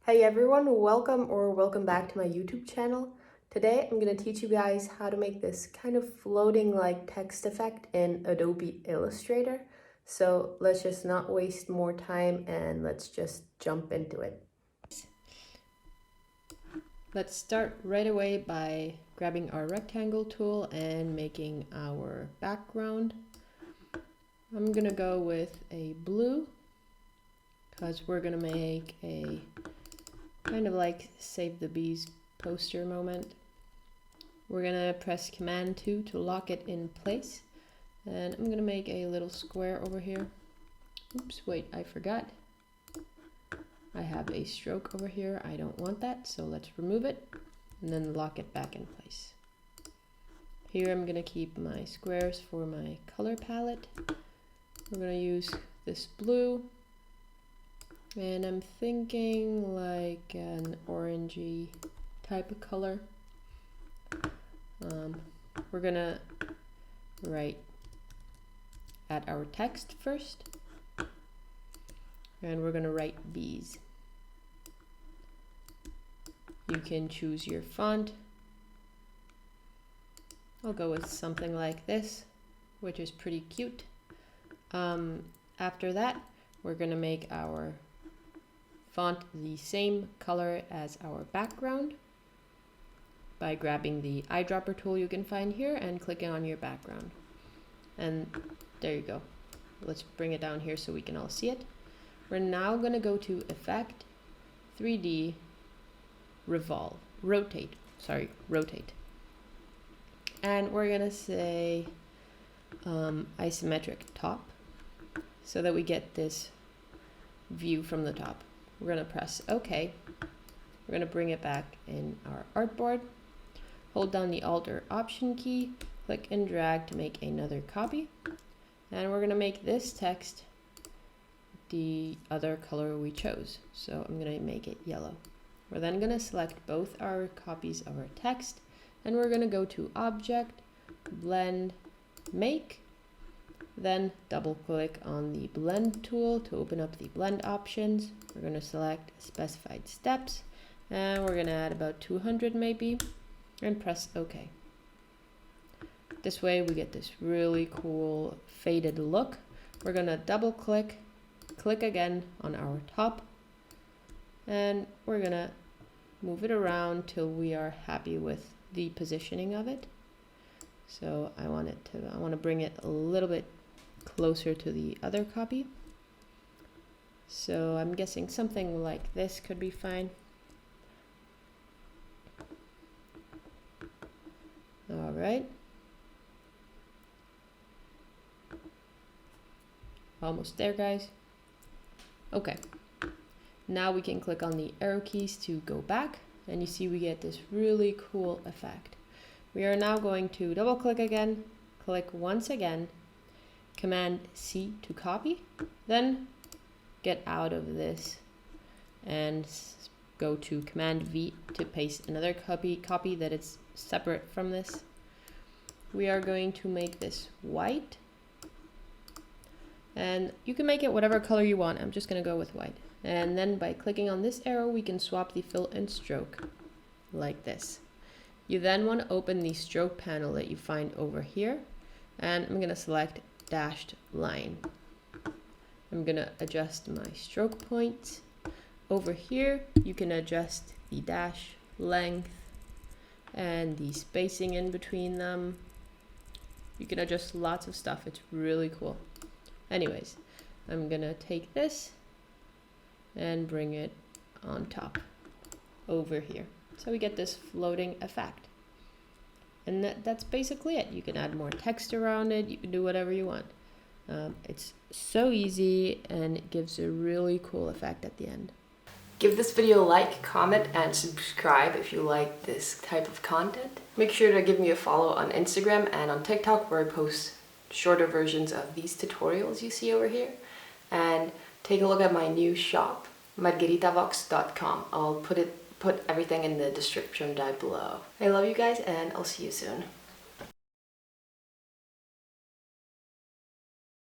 Hey everyone, welcome back to my YouTube channel. Today I'm going to teach you guys how to make this kind of floating like text effect in Adobe Illustrator. So let's just not waste more time and let's just jump into it. Let's start right away by grabbing our rectangle tool and making our background. I'm gonna go with a blue because we're gonna make a kind of like Save the Bees poster moment. We're gonna press Command 2 to lock it in place, and I'm gonna make a little square over here. Oops, wait, I forgot. I have a stroke over here. I don't want that, so let's remove it and then lock it back in place. Here I'm gonna keep my squares for my color palette. We're gonna use this blue, and I'm thinking like an orangey type of color. We're gonna write at our text first, and we're gonna write bees. You can choose your font. I'll go with something like this, which is pretty cute. After that, we're gonna make our font the same color as our background by grabbing the eyedropper tool you can find here and clicking on your background. And there you go. Let's bring it down here so we can all see it. We're now gonna go to Effect, 3D, Rotate. And we're gonna say isometric top so that we get this view from the top. We're gonna press OK. We're gonna bring it back in our artboard. Hold down the Alt or Option key, click and drag to make another copy. And we're gonna make this text the other color we chose. So I'm gonna make it yellow. We're then gonna select both our copies of our text, and we're gonna go to Object, Blend, Make, then double click on the Blend tool to open up the blend options. We're gonna select Specified Steps, and we're gonna add about 200 maybe, and press OK. This way we get this really cool faded look. We're gonna double click, click again on our top, and we're gonna move it around till we are happy with the positioning of it. So I want to bring it a little bit closer to the other copy. So I'm guessing something like this could be fine. All right. Almost there, guys. Okay. Now we can click on the arrow keys to go back, and you see we get this really cool effect. We are now going to double click again, click once again, Command C to copy, then get out of this and go to Command V to paste another copy that is separate from this. We are going to make this white, and you can make it whatever color you want. I'm just going to go with white. And then by clicking on this arrow, we can swap the fill and stroke like this. You then want to open the stroke panel that you find over here, and I'm going to select dashed line. I'm going to adjust my stroke points. Over here, you can adjust the dash length and the spacing in between them. You can adjust lots of stuff. It's really cool. Anyways, I'm going to take this and bring it on top over here. So we get this floating effect. And that's basically it. You can add more text around it. You can do whatever you want. It's so easy, and it gives a really cool effect at the end. Give this video a like, comment, and subscribe if you like this type of content. Make sure to give me a follow on Instagram and on TikTok, where I post shorter versions of these tutorials you see over here. And take a look at my new shop, Margheritavox.com. I'll put everything in the description down below. I love you guys, and I'll see you soon.